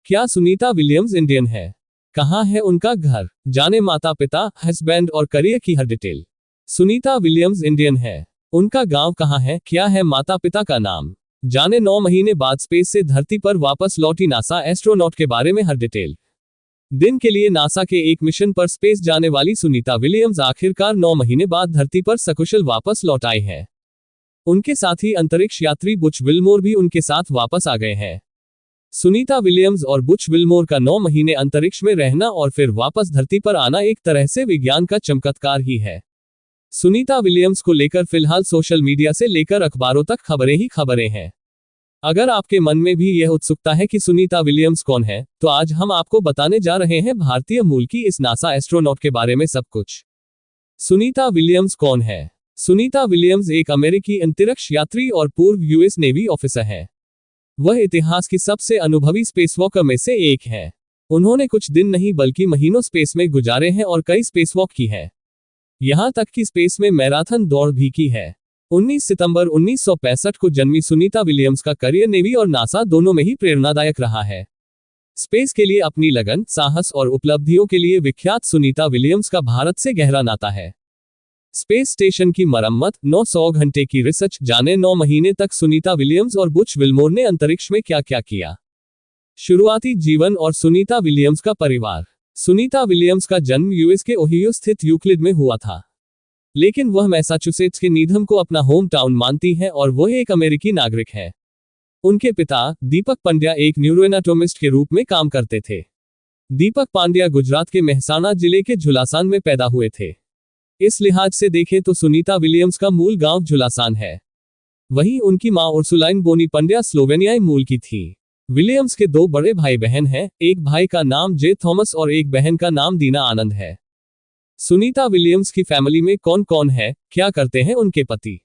क्या Sunita Williams Indian है? कहाँ है उनका घर? जाने माता पिता, हस्बैंड और करियर की हर डिटेल। सुनीता विलियम्स इंडियन है। उनका गांव कहाँ है? क्या है माता पिता का नाम? जाने 9 महीने बाद स्पेस से धरती पर वापस लौटी नासा एस्ट्रोनॉट के बारे में हर डिटेल। दिन के लिए नासा के एक मिशन पर स्पेस जाने वाली सुनीता विलियम्स आखिरकार 9 महीने बाद धरती पर सकुशल वापस लौट आई हैं। उनके साथ ही अंतरिक्ष यात्री बुच विल्मोर भी उनके साथ वापस आ गए हैं। सुनीता विलियम्स और बुच विल्मोर का 9 महीने अंतरिक्ष में रहना और फिर वापस धरती पर आना एक तरह से विज्ञान का चमत्कार ही है। सुनीता विलियम्स को लेकर फिलहाल सोशल मीडिया से लेकर अखबारों तक खबरें ही खबरें हैं। अगर आपके मन में भी यह उत्सुकता है कि सुनीता विलियम्स कौन है, तो आज हम आपको बताने जा रहे हैं भारतीय मूल की इस नासा एस्ट्रोनॉट के बारे में सब कुछ। सुनीता विलियम्स कौन है? सुनीता विलियम्स एक अमेरिकी अंतरिक्ष यात्री और पूर्व यूएस नेवी ऑफिसर है। वह इतिहास की सबसे अनुभवी स्पेसवॉकर में से एक है। उन्होंने कुछ दिन नहीं बल्कि महीनों स्पेस में गुजारे हैं और कई स्पेसवॉक की है। यहां तक कि स्पेस में मैराथन दौड़ भी की है। 19 सितंबर 1965 को जन्मी सुनीता विलियम्स का करियर नेवी और नासा दोनों में ही प्रेरणादायक रहा है। स्पेस के लिए अपनी लगन, साहस और उपलब्धियों के लिए विख्यात सुनीता विलियम्स का भारत से गहरा नाता है। स्पेस स्टेशन की मरम्मत, 900 घंटे की रिसर्च, जाने 9 महीने तक सुनीता विलियम्स और बुच विल्मोर ने अंतरिक्ष में क्या क्या किया। शुरुआती जीवन और सुनीता विलियम्स का परिवार। सुनीता विलियम्स का जन्म यूएस के ओहियो स्थित यूक्लिड में हुआ था, लेकिन वह मैसाचुसेट्स के नीधम को अपना होम टाउन मानती है और वह एक अमेरिकी नागरिक है। उनके पिता दीपक पांड्या एक न्यूरोएनाटोमिस्ट के रूप में काम करते थे। दीपक पांड्या गुजरात के मेहसाणा जिले के झुलासान में पैदा हुए थे। इस लिहाज से देखें तो सुनीता विलियम्स का मूल गांव झुलासान है। वहीं उनकी मां उर्सुलाइन बोनी पांड्या स्लोवेनियाई मूल की थी। विलियम्स के 2 बड़े भाई बहन हैं, एक भाई का नाम जे थॉमस और एक बहन का नाम दीना आनंद है। सुनीता विलियम्स की फैमिली में कौन कौन है, क्या करते हैं उनके पति?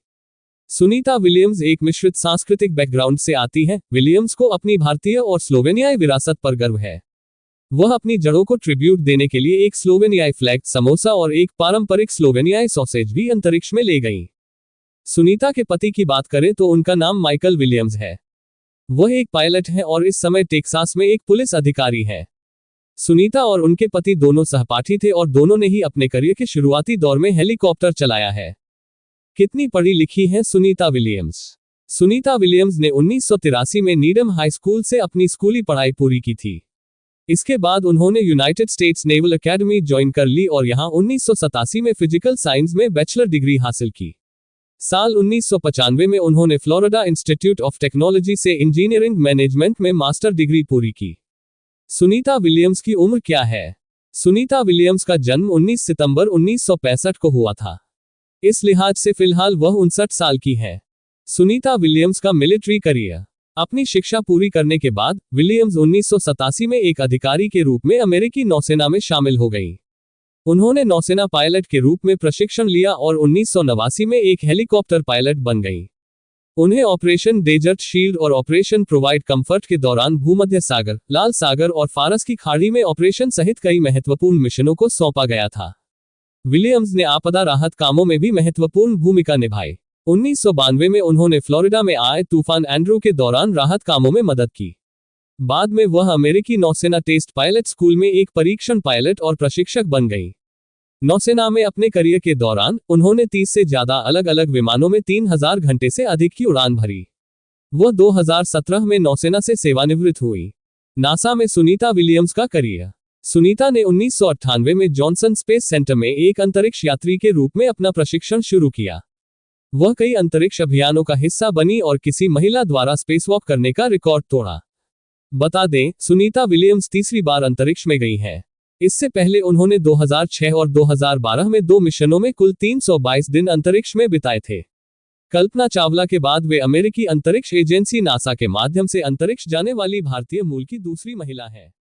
सुनीता विलियम्स एक मिश्रित सांस्कृतिक बैकग्राउंड से आती है। विलियम्स को अपनी भारतीय और स्लोवेनियाई विरासत पर गर्व है। वह अपनी जड़ों को ट्रिब्यूट देने के लिए एक स्लोवेनियाई फ्लैग, समोसा और एक पारंपरिक स्लोवेनियाई सॉसेज भी अंतरिक्ष में ले गईं। सुनीता के पति की बात करें तो उनका नाम माइकल विलियम्स है। वह एक पायलट है और इस समय टेक्सास में एक पुलिस अधिकारी है। सुनीता और उनके पति दोनों सहपाठी थे और दोनों ने ही अपने करियर के शुरुआती दौर में हेलीकॉप्टर चलाया है। कितनी पढ़ी लिखी है सुनीता विलियम्स? सुनीता विलियम्स ने 1983 में नीडम हाई स्कूल से अपनी स्कूली पढ़ाई पूरी की थी। इसके बाद उन्होंने United states naval academy join कर ली और यहां 1987 में फिजिकल साइंस में बैचलर डिग्री हासिल की। साल 1995 में उन्होंने फ्लोरिडा इंस्टीट्यूट ऑफ टेक्नोलॉजी से इंजीनियरिंग मैनेजमेंट में मास्टर डिग्री पूरी की। सुनीता विलियम्स की उम्र क्या है? सुनीता विलियम्स का जन्म 19 सितंबर 1965 को हुआ था। इस लिहाज से फिलहाल वह 59 साल की है। सुनीता विलियम्स का मिलिट्री करियर। अपनी शिक्षा पूरी करने के बाद विलियम्स 1987 में एक अधिकारी के रूप में अमेरिकी नौसेना में शामिल हो गईं। उन्होंने नौसेना पायलट के रूप में प्रशिक्षण लिया और 1989 में एक हेलीकॉप्टर पायलट बन गईं। उन्हें ऑपरेशन डेजर्ट शील्ड और ऑपरेशन प्रोवाइड कंफर्ट के दौरान भूमध्य सागर, लाल सागर और फारस की खाड़ी में ऑपरेशन सहित कई महत्वपूर्ण मिशनों को सौंपा गया था। विलियम्स ने आपदा राहत कामों में भी महत्वपूर्ण भूमिका निभाई। 1992 में उन्होंने फ्लोरिडा में आए तूफान एंड्रू के दौरान राहत कामों में मदद की। बाद में वह अमेरिकी नौसेना टेस्ट पायलट स्कूल में एक परीक्षण पायलट और प्रशिक्षक बन गईं। नौसेना में अपने करियर के दौरान उन्होंने 30 से ज्यादा अलग अलग विमानों में 3000 घंटे से अधिक की उड़ान भरी। वह 2017 में नौसेना से सेवानिवृत्त हुई। नासा में सुनीता विलियम्स का करियर। सुनीता ने 1998 में जॉनसन स्पेस सेंटर में एक अंतरिक्ष यात्री के रूप में अपना प्रशिक्षण शुरू किया। वह कई अंतरिक्ष अभियानों का हिस्सा बनी और किसी महिला द्वारा स्पेसवॉक करने का रिकॉर्ड तोड़ा। बता दें, सुनीता विलियम्स तीसरी बार अंतरिक्ष में गई हैं। इससे पहले उन्होंने 2006 और 2012 में 2 मिशनों में कुल 322 दिन अंतरिक्ष में बिताए थे। कल्पना चावला के बाद वे अमेरिकी अंतरिक्ष एजेंसी नासा के माध्यम से अंतरिक्ष जाने वाली भारतीय मूल की दूसरी महिला हैं।